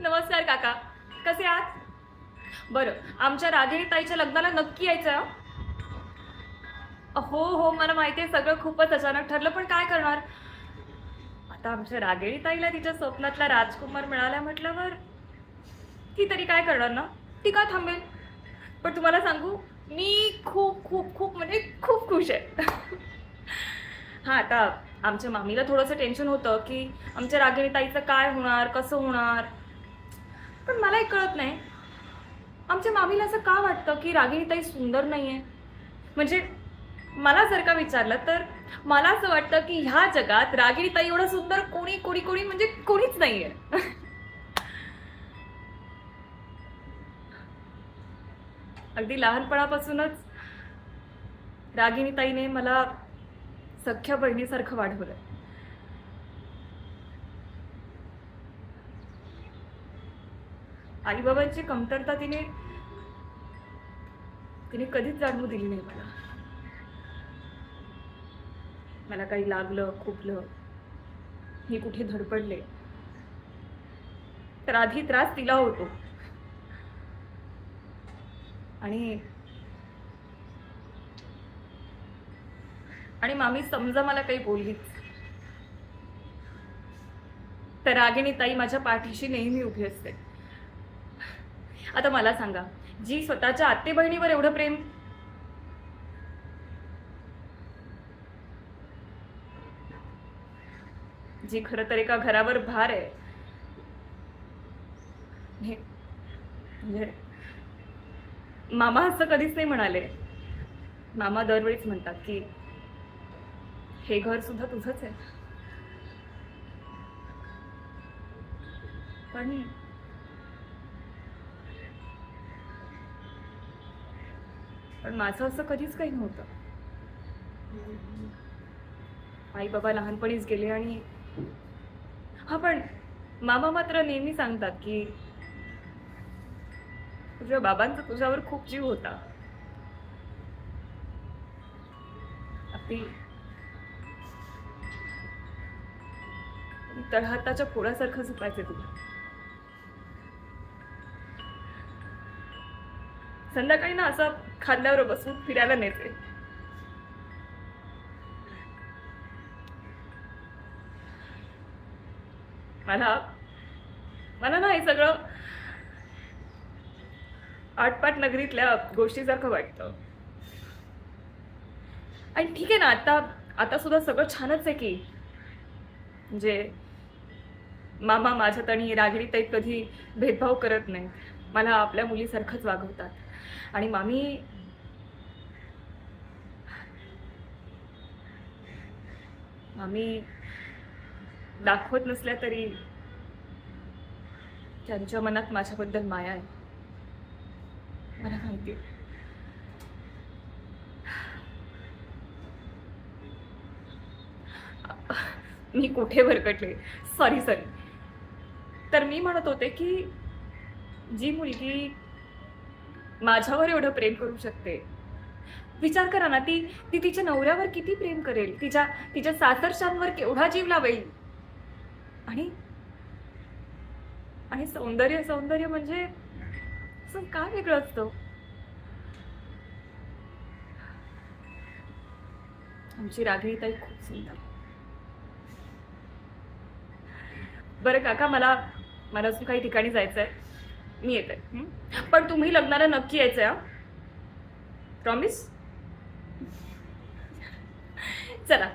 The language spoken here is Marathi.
नमस्कार काका, कसे आहात? बरं, आमच्या रागिणी ताईच्या लग्नाला नक्की यायचं हं? हो हो, मला माहिती आहे सगळं खूपच अचानक ठरलं, पण काय करणार? आता आमच्या रागिणी ताईला तिच्या स्वप्नातला राजकुमार मिळाला म्हटल्यावर ती तरी काय करणार ना? ती का थांबेल? पण तुम्हाला सांगू, मी खूप खूप खूप म्हणजे खूप खुश आहे. हां, आता आमच्या मामीला थोडंसं टेन्शन होतं, की आमच्या रागिणी ताईचं काय होणार, कसं होणार? पण मला एक कळत नाही, आमच्या मामीला असं का वाटतं, की रागिणीताई सुंदर नाहीये? म्हणजे मला जर का विचारलं तर मला असं वाटतं, की ह्या जगात रागिणीताई एवढं सुंदर कोणी म्हणजे कोणीच नाहीये. अगदी लहानपणापासूनच रागिणीताईने मला सख्ख्या बहिणीसारखं वाढवलं. आई-बाबांची कमतरता तिने तिने कधीच जाणवू दिली नाही मला. मला काही लागलं, खुपलं, मी कुठे धडपडले, तर आधी त्रास तिला होतो. आणि आणि मामी समजा मला काही बोललीच, तर रागिणी ताई माझ्या पाठीशी नेहमी उभी असते. आता मला सांगा, जी स्वतःच्या आत्ते बहिणीवर एवढं प्रेम, जी खरं तर एका घरावर भार आहे, हे- म्हणजे मामा असं कधीच नाही म्हणाले. मामा दरवेळीच म्हणतात की हे घर सुद्धा तुझंच आहे. पण पण माझं असं कधीच काही नव्हतं. आई बाबा लहानपणीच गेले आणि हा पण मामा मात्र नेहमी सांगतात की तुझ्या बाबांचा तुझ्यावर खूप जीव होता. अगदी तळहाताच्या फोडासारखं झुकायचे तुला. संध्याकाळी ना असं खांद्यावर बसून फिरायला नेते. मला मला ना हे सगळं आटपाट नगरीतल्या गोष्टीसारखं वाटतं. आणि ठीक आहे ना, आता आता सुद्धा सगळं छानच आहे की, म्हणजे मामा माझ्यात आणि रागिणीताईत कधी भेदभाव करत नाहीत. मला आपल्या मुलीसारखंच वागवतात. आणि मामी मामी दाखवत नसल्या तरी त्यांच्या मनात माझ्याबद्दल माया आहे. मला माहिती आहे. मी कुठे भरकटले. Sorry sorry. तर मी म्हणत होते की जी मुलगी माझ्यावर एवढं प्रेम करू शकते, विचार करा ना, ती ती तिच्या नवऱ्यावर किती प्रेम करेल, तिच्या तिच्या सासरच्यांवर केवढा जीव लावेल. आणि आणि सौंदर्य सौंदर्य म्हणजे असं काय वेगळं असतं. आमची रागिणीताई खूप सुंदर. बरं काका, मला मला अजून काही ठिकाणी जायचंय, मी येते. पण तुम्ही लग्नाला नक्की यायचंय हा, प्रॉमिस. चला.